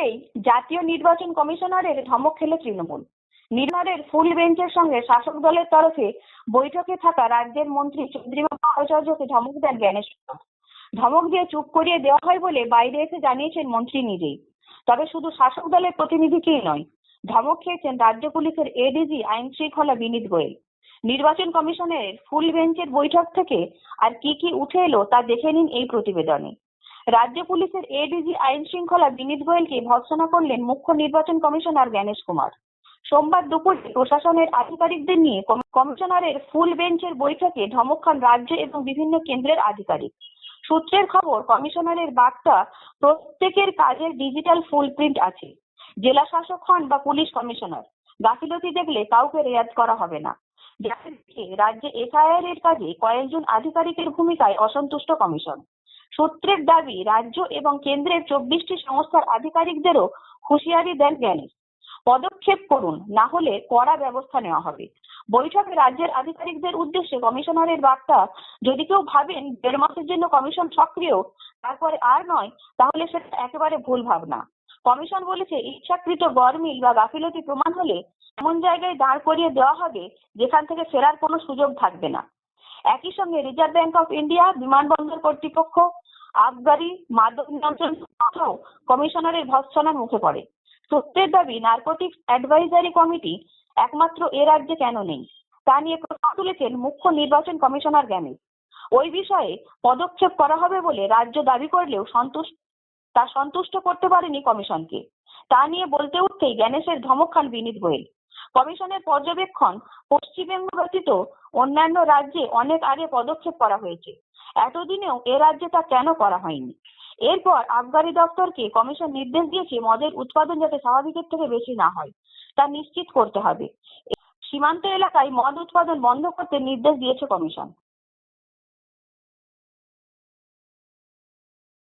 শুরুতেই জাতীয় নির্বাচন কমিশনারের ধমক খেল তৃণমূল। নির্বাচনের ফুল বেঞ্চের সঙ্গে শাসক দলের তরফে বৈঠকে থাকা রাজ্যের মন্ত্রী চন্দ্রিমা ভট্টাচার্যকে ধমক দেন জ্ঞানেশ কুমার। ধমক দিয়ে চুপ করিয়ে দেওয়া হয় বলে বাইরে এসে জানিয়েছেন মন্ত্রী নিজেই। তবে শুধু শাসক দলের প্রতিনিধিকেই নয়, ধমক খেয়েছেন রাজ্য পুলিশের এডিজি আইন শৃঙ্খলা বিনীত গোয়েল। নির্বাচন কমিশনের ফুল বেঞ্চের বৈঠক থেকে আর কি কি উঠে এলো তা দেখে নিন এই প্রতিবেদনে। রাজ্য পুলিশের এডিজি আইন শৃঙ্খলা বিনীত গোয়েলকে ভর্ৎসনা করলেন মুখ্য নির্বাচন কমিশনার জ্ঞানেশ কুমার। সোমবার দুপুরে প্রশাসনের আধিকারিকদের নিয়ে কমিশনারের ফুল বেঞ্চের বৈঠকে ধমক খান রাজ্য এবং বিভিন্ন কেন্দ্রের আধিকারিক। সূত্রের খবর, কমিশনারের বার্তা, প্রত্যেকের কাজের ডিজিটাল ফুলপ্রিন্ট আছে। জেলা শাসক হন বা পুলিশ কমিশনার, গাফিলতি দেখলে কাউকে রেয়াত করা হবে না। রাজ্যে এফআইআর এর কাজে কয়েকজন আধিকারিকের ভূমিকায় অসন্তুষ্ট কমিশন। সূত্রের দাবি, রাজ্য এবং কেন্দ্রের 24টি সংস্থার আধিকারিকদেরও হুঁশিয়ারি দেন জ্ঞানেশ, পদক্ষেপ করুন, না হলে কড়া ব্যবস্থা নেওয়া হবে। বৈঠকে রাজ্যের আধিকারিকদের উদ্দেশ্যে কমিশনারের বার্তা, যদি কেউ ভাবেন 1.5 মাসের জন্য কমিশন সক্রিয়, তারপরে আর নয়, তাহলে সেটা একেবারে ভুল ভাবনা। কমিশন বলেছে, ইচ্ছাকৃত গরমিল বা গাফিলতি প্রমাণ হলে এমন জায়গায় দাঁড় করিয়ে দেওয়া হবে যেখান থেকে ফেরার কোনো সুযোগ থাকবে না। একই সঙ্গে রিজার্ভ ব্যাংক অফ ইন্ডিয়া, বিমানবন্দর কর্তৃপক্ষ, আবগারি, মাদক নিয়ন্ত্রণ সংস্থাও কমিশনারের ভর্ৎসনার মুখে পড়ে। সূত্রের দাবি, নার্কোটিক্স অ্যাডভাইজারি কমিটি একমাত্র এ রাজ্যে কেন নেই তা নিয়ে প্রশ্ন তুলেছেন মুখ্য নির্বাচন কমিশনার জ্ঞানেশ। ওই বিষয়ে পদক্ষেপ করা হবে বলে রাজ্য দাবি করলেও সন্তুষ্ট করতে পারেনি কমিশনকে। তা নিয়ে বলতে উঠতেই জ্ঞানেশের ধমক খান বিনীত গোয়েল। কমিশনের পর্যবেক্ষণ, পশ্চিমবঙ্গ ব্যতীত অন্যান্য রাজ্যে অনেক আগে পদক্ষেপ করা হয়েছে, এতদিনেও এ রাজ্যে তা কেন করা হয়নি। এরপর আবগারি দপ্তরকে কমিশন নির্দেশ দিয়েছে, মদের উৎপাদন যাতে স্বাভাবিকের থেকে বেশি না হয় তা নিশ্চিত করতে হবে। সীমান্ত এলাকায় মদ উৎপাদন বন্ধ করতে নির্দেশ দিয়েছে কমিশন।